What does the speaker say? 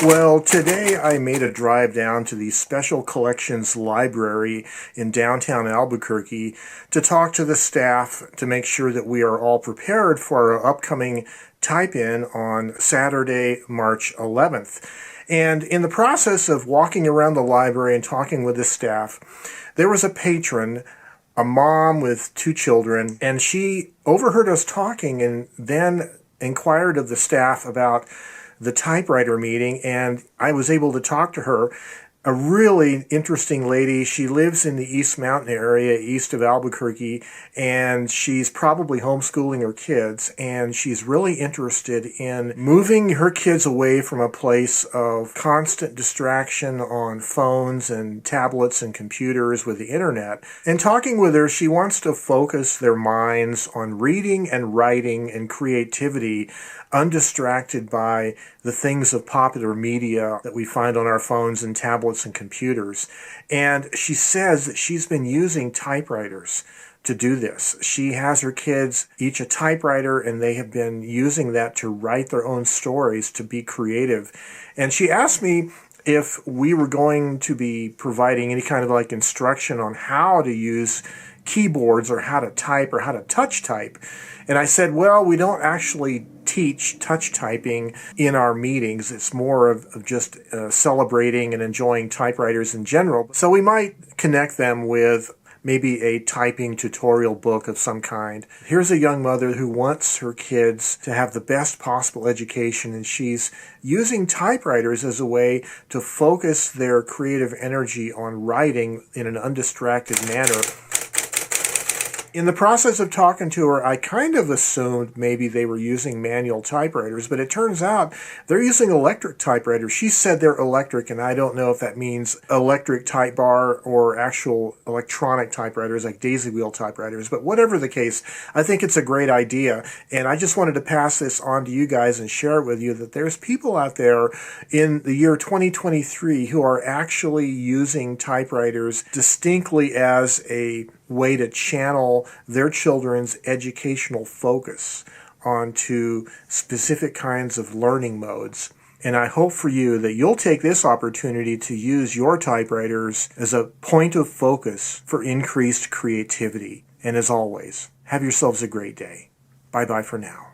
Well, today I made a drive down to the Special Collections Library in downtown Albuquerque to talk to the staff to make sure that we are all prepared for our upcoming type-in on Saturday, March 11th. And in the process of walking around the library and talking with the staff, there was a patron, a mom with 2 children, and she overheard us talking and then inquired of the staff about the typewriter meeting, and I was able to talk to her. A really interesting lady. She lives in the East Mountain area, east of Albuquerque, and she's probably homeschooling her kids, and she's really interested in moving her kids away from a place of constant distraction on phones and tablets and computers with the internet. And talking with her, she wants to focus their minds on reading and writing and creativity, undistracted by the things of popular media that we find on our phones and tablets and computers. And she says that she's been using typewriters to do this. She has her kids each a typewriter, and they have been using that to write their own stories, to be creative. And she asked me if we were going to be providing any kind of like instruction on how to use keyboards or how to type or how to touch type. And I said, well, we don't actually teach touch typing in our meetings. It's more of just celebrating and enjoying typewriters in general. So we might connect them with maybe a typing tutorial book of some kind. Here's a young mother who wants her kids to have the best possible education, and she's using typewriters as a way to focus their creative energy on writing in an undistracted manner. In the process of talking to her, I kind of assumed maybe they were using manual typewriters, but it turns out they're using electric typewriters. She said they're electric, and I don't know if that means electric type bar or actual electronic typewriters like daisy wheel typewriters, but whatever the case, I think it's a great idea, and I just wanted to pass this on to you guys and share it with you that there's people out there in the year 2023 who are actually using typewriters distinctly as a way to channel their children's educational focus onto specific kinds of learning modes. And I hope for you that you'll take this opportunity to use your typewriters as a point of focus for increased creativity. And as always, have yourselves a great day. Bye-bye for now.